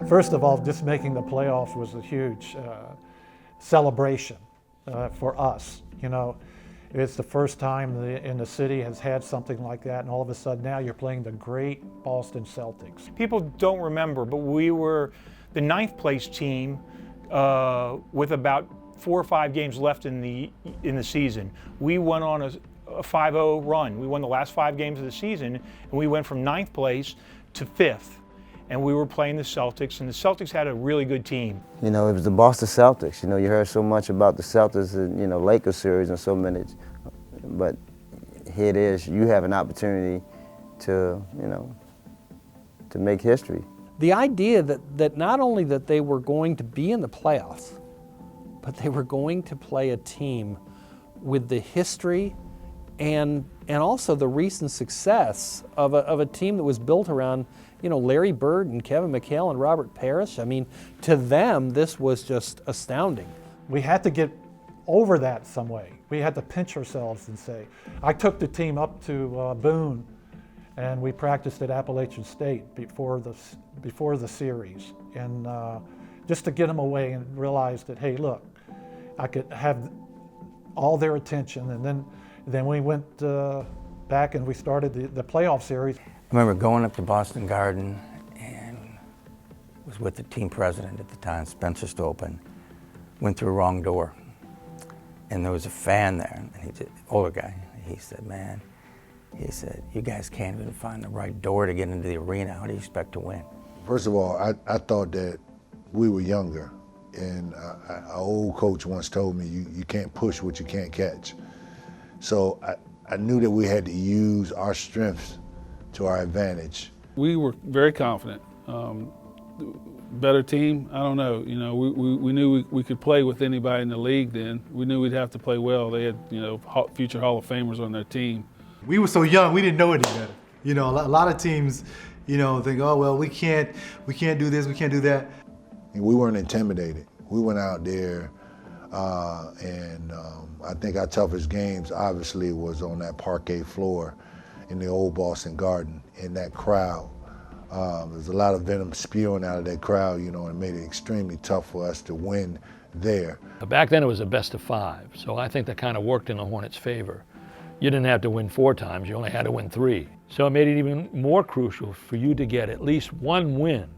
First of all, just making the playoffs was a huge celebration for us. You know, it's the first time in the city has had something like that, and all of a sudden now you're playing the great Boston Celtics. People don't remember, but we were the 9th place team with about 4 or 5 games left in the season. We went on a 5-0 run. We won the last 5 games of the season, and we went from 9th place to 5th. And we were playing the Celtics, and the Celtics had a really good team. You know, it was the Boston Celtics. You know, you heard so much about the Celtics and, you know, Lakers series and so many, but here it is, you have an opportunity to, you know, to make history. The idea that not only that they were going to be in the playoffs, but they were going to play a team with the history and also the recent success of a team that was built around, you know, Larry Bird and Kevin McHale and Robert Parrish. I mean, to them, this was just astounding. We had to get over that some way. We had to pinch ourselves and say, I took the team up to Boone, and we practiced at Appalachian State before the series, and just to get them away and realize that, hey, look, I could have all their attention, and then we went back and we started the playoff series. I remember going up to Boston Garden and was with the team president at the time, Spencer Stolpen. Went through the wrong door, and there was a fan there, and he's an older guy. He said, man, he said, you guys can't even find the right door to get into the arena. How do you expect to win? First of all, I thought that we were younger, and our old coach once told me, you can't push what you can't catch. So I knew that we had to use our strengths to our advantage. We were very confident. Better team, I don't know. You know, we knew we could play with anybody in the league then. We knew we'd have to play well. They had, you know, future Hall of Famers on their team. We were so young, we didn't know any better. You know, a lot of teams, you know, think, oh, well, we can't do this, we can't do that. And we weren't intimidated. We went out there and I think our toughest games obviously was on that parquet floor in the old Boston Garden, in that crowd. There's a lot of venom spewing out of that crowd, you know, and made it extremely tough for us to win there. Back then it was a best of 5, so I think that kind of worked in the Hornets' favor. You didn't have to win 4 times, you only had to win 3. So it made it even more crucial for you to get at least 1 win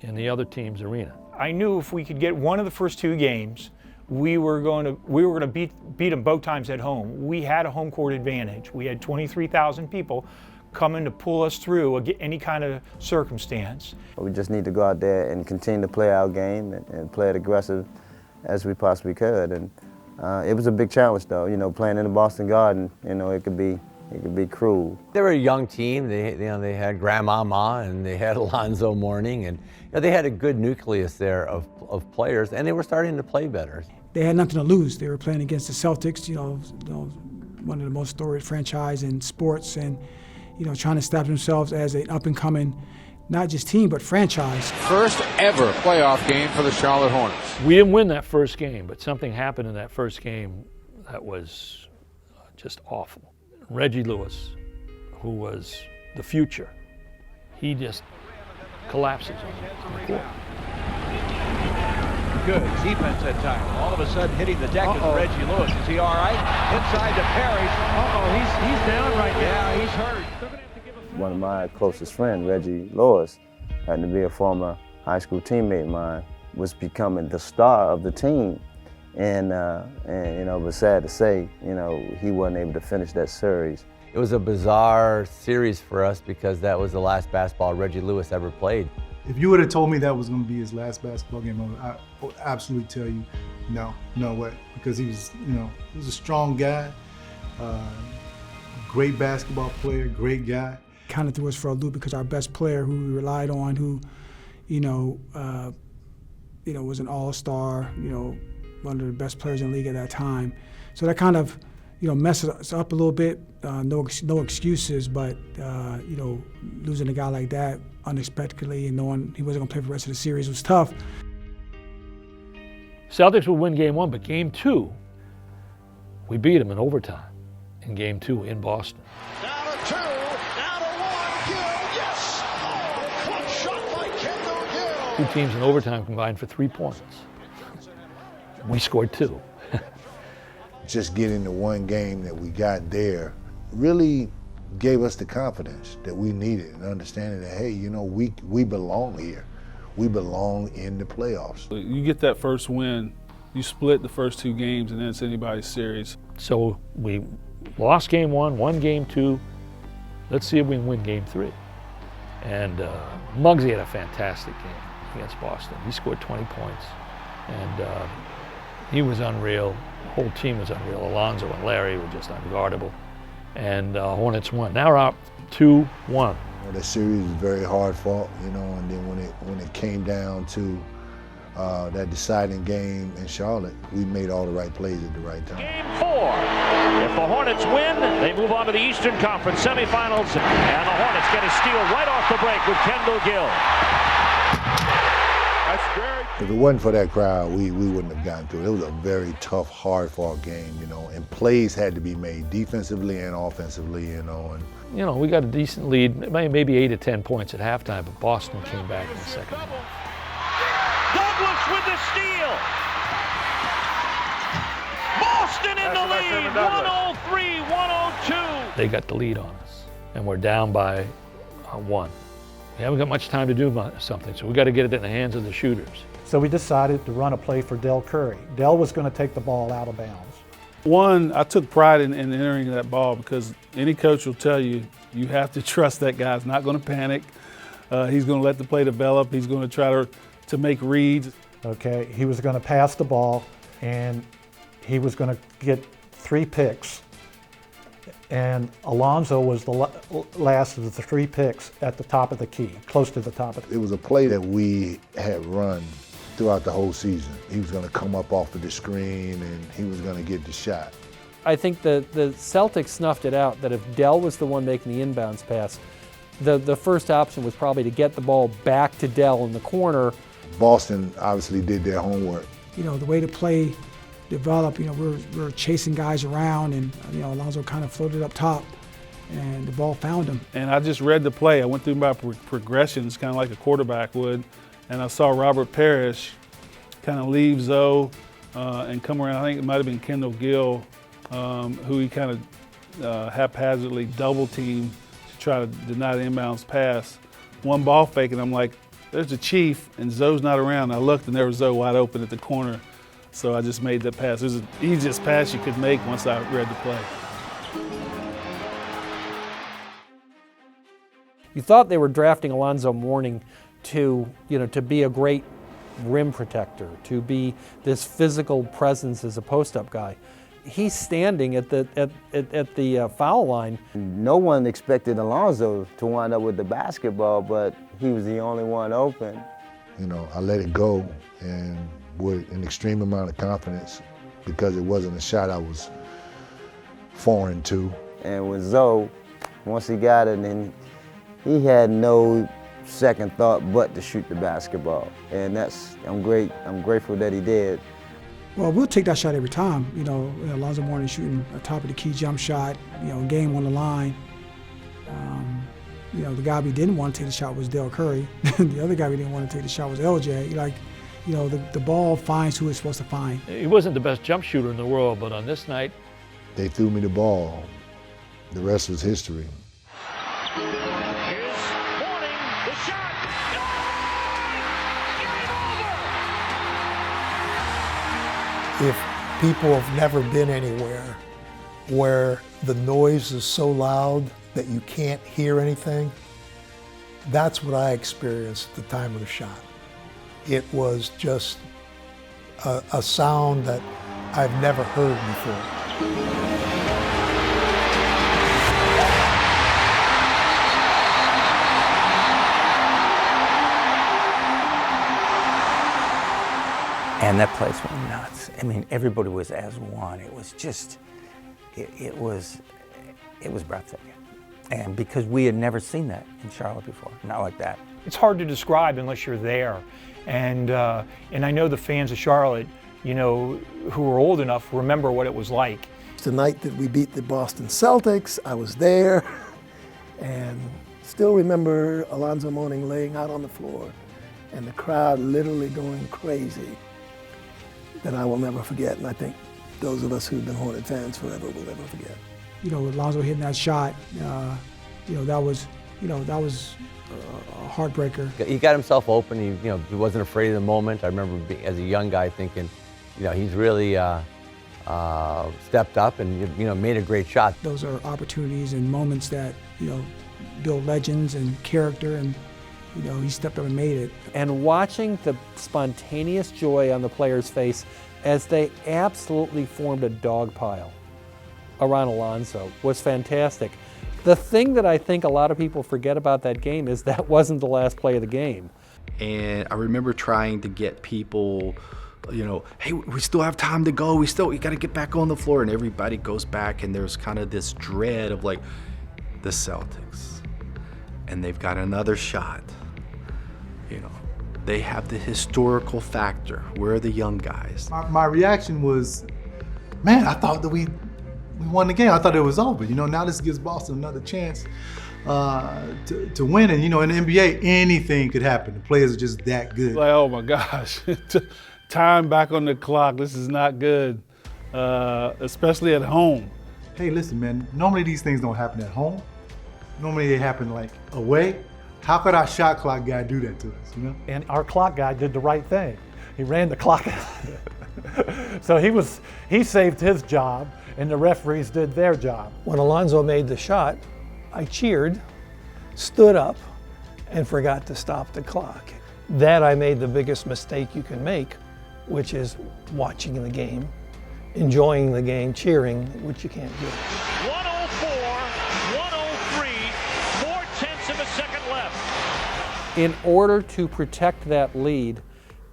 in the other team's arena. I knew if we could get one of the first 2 games, we were going to beat them both times at home. We had a home court advantage. We had 23,000 people coming to pull us through any kind of circumstance. We just need to go out there and continue to play our game and play it aggressive as we possibly could. And it was a big challenge, though. You know, playing in the Boston Garden, you know, it could be cruel. They were a young team. They had Grandmama and they had Alonzo Mourning, and you know, they had a good nucleus there of players, and they were starting to play better. They had nothing to lose. They were playing against the Celtics, you know, one of the most storied franchise in sports, and you know, trying to establish themselves as an up-and-coming, not just team, but franchise. First ever playoff game for the Charlotte Hornets. We didn't win that first game, but something happened in that first game that was just awful. Reggie Lewis, who was the future, he just collapses on the court. Good defense that time. All of a sudden hitting the deck is Reggie Lewis. Is he all right? Inside to Perry. He's down right now. Yeah, he's hurt. One of my closest friends, Reggie Lewis, happened to be a former high school teammate of mine, was becoming the star of the team. And you know, it was sad to say, you know, he wasn't able to finish that series. It was a bizarre series for us because that was the last basketball Reggie Lewis ever played. If you would have told me that was going to be his last basketball game, I would absolutely tell you, no way. Because he was, you know, he was a strong guy, great basketball player, great guy. Kind of threw us for a loop because our best player, who we relied on, who, was an all-star, you know, one of the best players in the league at that time. So that kind of, you know, messes us up a little bit. No excuses, but you know, losing a guy like that unexpectedly and knowing he wasn't going to play for the rest of the series was tough. Celtics would win game 1, but game 2, we beat them in overtime in game 2 in Boston. Down to 2, down to 1, Gill, yes! Oh, clutch shot by Kendall Gill! 2 teams in overtime combined for 3 points. We scored 2. Just getting the one game that we got there really gave us the confidence that we needed and understanding that, hey, you know, we belong here. We belong in the playoffs. You get that first win, you split the first 2 games, and then it's anybody's series. So we lost game 1, won game 2. Let's see if we can win game 3. And Muggsy had a fantastic game against Boston. He scored 20 points, and he was unreal. The whole team was unreal. Alonzo and Larry were just unguardable. And Hornets won. Now we're up 2-1. That series was very hard fought, you know, and then when it came down to that deciding game in Charlotte, we made all the right plays at the right time. Game 4. If the Hornets win, they move on to the Eastern Conference semifinals, and the Hornets get a steal right off the break with Kendall Gill. That's very. If it wasn't for that crowd, we wouldn't have gotten through it. It was a very tough, hard-fought game, you know, and plays had to be made defensively and offensively, you know. And you know, we got a decent lead, maybe 8 to 10 points at halftime, but Boston came back in the second half. Douglas with the steal. Boston in the lead, 103-102. They got the lead on us, and we're down by 1. We haven't got much time to do something, so we got to get it in the hands of the shooters. So we decided to run a play for Del Curry. Del was going to take the ball out of bounds. One, I took pride in entering that ball because any coach will tell you, you have to trust that guy's not going to panic. He's going to let the play develop. He's going to try to make reads. Okay, he was going to pass the ball, and he was going to get 3 picks. And Alonzo was the last of the 3 picks at the top of the key, close to the top of the key. it was a play that we had run throughout the whole season. He was going to come up off of the screen, and he was going to get the shot. I think the Celtics snuffed it out that if Dell was the one making the inbounds pass, the first option was probably to get the ball back to Dell in the corner. Boston obviously did their homework. You know, the way the play developed, you know, we were chasing guys around, and, you know, Alonzo kind of floated up top, and the ball found him. And I just read the play. I went through my progressions, kind of like a quarterback would, and I saw Robert Parrish kind of leave Zoe and come around. I think it might have been Kendall Gill, who he kind of haphazardly double-teamed to try to deny the inbounds pass. One ball fake, and I'm like, there's the Chief, and Zoe's not around. I looked, and there was Zoe wide open at the corner. So I just made that pass. It was the easiest pass you could make once I read the play. You thought they were drafting Alonzo Mourning to be a great rim protector, to be this physical presence as a post-up guy. He's standing at the foul line. No one expected Alonzo to wind up with the basketball, but he was the only one open. You know, I let it go, and with an extreme amount of confidence because it wasn't a shot I was foreign to. And with Zoe, once he got it, then he had no second thought but to shoot the basketball. And I'm grateful that he did. Well, we'll take that shot every time. You know, Alonzo Mourning shooting a top of the key jump shot, you know, game on the line. You know, the guy we didn't want to take the shot was Del Curry. The other guy we didn't want to take the shot was LJ. Like, you know, the ball finds who it's supposed to find. He wasn't the best jump shooter in the world, but on this night, They threw me the ball. The rest was history. Here's Mourning, the shot. Game over. If people have never been anywhere where the noise is so loud that you can't hear anything, that's what I experienced at the time of the shot. It was just a sound that I've never heard before. And that place went nuts. I mean, everybody was as one. It was just, it was breathtaking. And because we had never seen that in Charlotte before, not like that. It's hard to describe unless you're there. And I know the fans of Charlotte who are old enough remember what it was like. The night that we beat the Boston Celtics, I was there, and still remember Alonzo Mourning laying out on the floor and the crowd literally going crazy, that I will never forget. And I think those of us who've been Hornet fans forever will never forget. Alonzo hitting that shot, that was a heartbreaker. He got himself open. He wasn't afraid of the moment. I remember as a young guy thinking, he's really stepped up and made a great shot. Those are opportunities and moments that build legends and character, and he stepped up and made it. And watching the spontaneous joy on the players' face as they absolutely formed a dog pile around Alonzo was fantastic. The thing that I think a lot of people forget about that game is that wasn't the last play of the game. And I remember trying to get people, hey, we still have time to go. We got to get back on the floor. And everybody goes back, and there's kind of this dread of like, the Celtics, and they've got another shot. They have the historical factor. We're the young guys. My reaction was, man, I thought that we won the game. I thought it was over. Now this gives Boston another chance to win. And in the NBA, anything could happen. The players are just that good. Like, oh my gosh, time back on the clock. This is not good, especially at home. Hey, listen, man. Normally these things don't happen at home. Normally they happen like away. How could our shot clock guy do that to us? And our clock guy did the right thing. He ran the clock out. So he saved his job, and the referees did their job. When Alonzo made the shot, I cheered, stood up, and forgot to stop the clock. That I made the biggest mistake you can make, which is watching the game, enjoying the game, cheering, which you can't do. 104, 103, 4/10 of a second left. In order to protect that lead,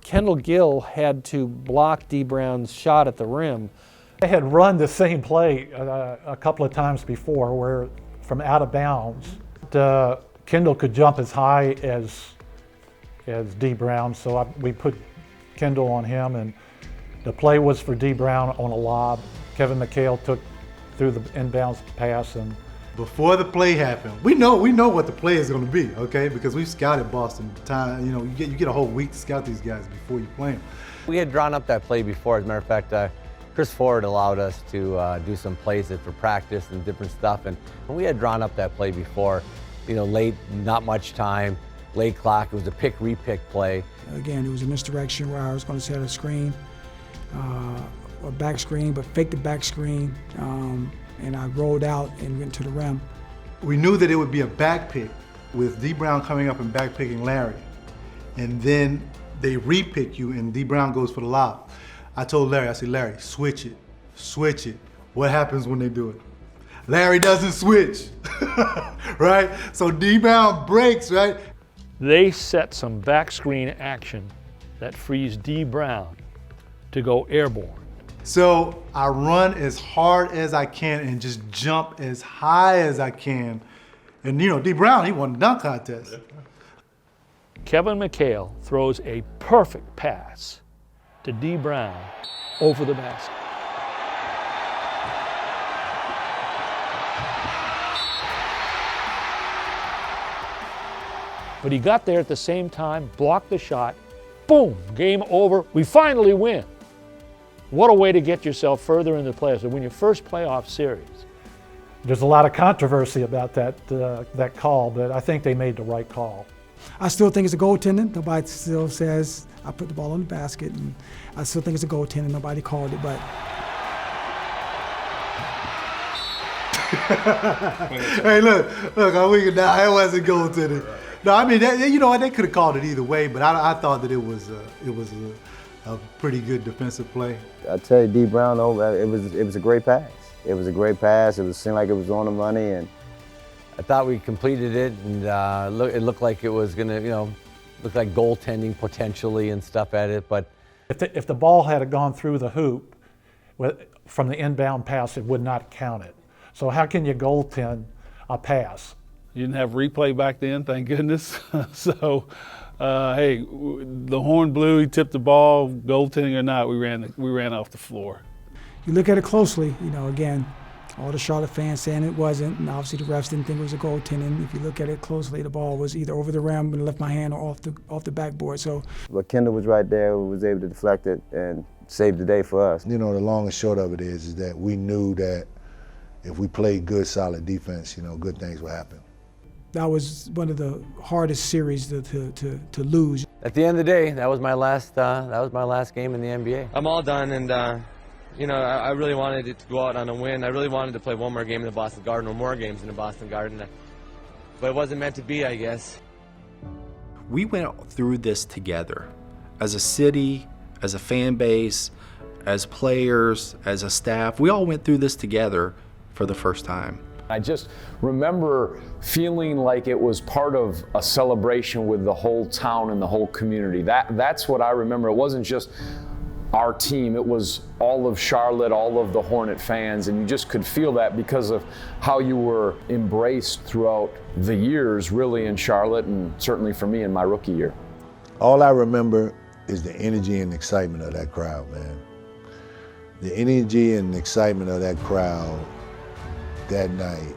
Kendall Gill had to block D. Brown's shot at the rim. They had run the same play a couple of times before, where from out of bounds, Kendall could jump as high as D. Brown, so we put Kendall on him, and the play was for D. Brown on a lob. Kevin McHale took through the inbounds pass, and before the play happened, we know what the play is going to be, okay? Because we've scouted Boston. Time, you get a whole week to scout these guys before you play them. We had drawn up that play before. As a matter of fact, Chris Ford allowed us to do some plays for practice and different stuff, and we had drawn up that play before. Late, not much time, late clock. It was a pick-repick play. Again, it was a misdirection where I was going to set a screen, a back screen, but faked the back screen, and I rolled out and went to the rim. We knew that it would be a back pick with D. Brown coming up and back picking Larry. And then they re-pick you and D. Brown goes for the lob. I told Larry, I said, Larry, switch it. What happens when they do it? Larry doesn't switch, right? So D. Brown breaks, right? They set some back screen action that frees D. Brown to go airborne. So I run as hard as I can and just jump as high as I can. And D. Brown, he won the dunk contest. Kevin McHale throws a perfect pass to D. Brown over the basket. But he got there at the same time, blocked the shot, boom, game over, we finally win. What a way to get yourself further in the playoffs, to win your first playoff series. There's a lot of controversy about that call, but I think they made the right call. I still think it's a goaltending. Nobody still says I put the ball in the basket, and I still think it's a goaltending. Nobody called it, but. Hey, look, I'm weak now. It wasn't goaltending. No, I mean, they could have called it either way, but I thought that it was a pretty good defensive play. I tell you, D. Brown, it was a great pass. It was a great pass. It seemed like it was on the money, and I thought we completed it, and it looked like it was gonna, look like goaltending potentially and stuff at it. But if the ball had gone through the hoop from the inbound pass, it would not count it. So how can you goaltend a pass? You didn't have replay back then, thank goodness. So Hey, the horn blew, he tipped the ball, goaltending or not, we ran off the floor. You look at it closely, you know, again, all the Charlotte fans saying it wasn't, and obviously the refs didn't think it was a goaltending. If you look at it closely, the ball was either over the rim and left my hand or off the backboard. So, but Kendall was right there, was able to deflect it and save the day for us. You know, the long and short of it is that we knew that if we played good, solid defense, you know, good things would happen. That was one of the hardest series to lose. At the end of the day, that was my last game in the NBA. I'm all done, and you know, I really wanted it to go out on a win. I really wanted to play one more game in the Boston Garden, or more games in the Boston Garden, but it wasn't meant to be, I guess. We went through this together, as a city, as a fan base, as players, as a staff. We all went through this together for the first time. I just remember feeling like it was part of a celebration with the whole town and the whole community. That's what I remember. It wasn't just our team, it was all of Charlotte, all of the Hornet fans, and you just could feel that because of how you were embraced throughout the years, really, in Charlotte, and certainly for me in my rookie year. All I remember is the energy and excitement of that crowd, man. The energy and excitement of that crowd that night,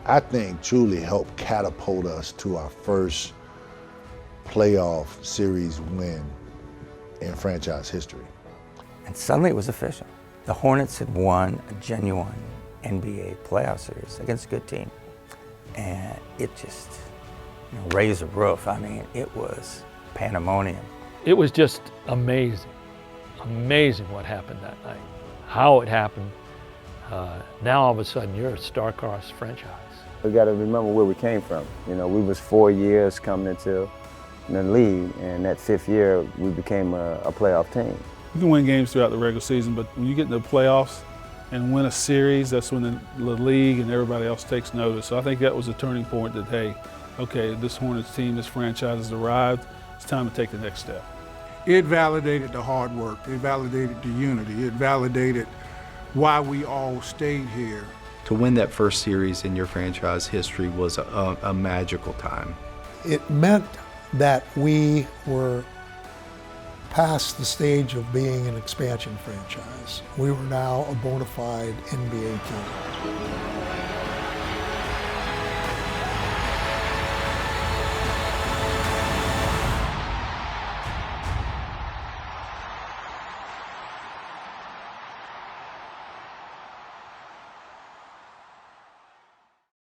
I think truly helped catapult us to our first playoff series win in franchise history. And suddenly it was official. The Hornets had won a genuine NBA playoff series against a good team. And it just, you know, raised the roof. I mean, it was pandemonium. It was just amazing, amazing what happened that night, how it happened. Now all of a sudden you're a star-crossed franchise. We got to remember where we came from. You know, we was 4 years coming into the league, and that 5th year we became a playoff team. You can win games throughout the regular season, but when you get into the playoffs and win a series, that's when the league and everybody else takes notice. So I think that was a turning point that, hey, okay, this Hornets team, this franchise has arrived. It's time to take the next step. It validated the hard work. It validated the unity. It validated why we all stayed here. To win that first series in your franchise history was a magical time. It meant that we were past the stage of being an expansion franchise. We were now a bona fide NBA team.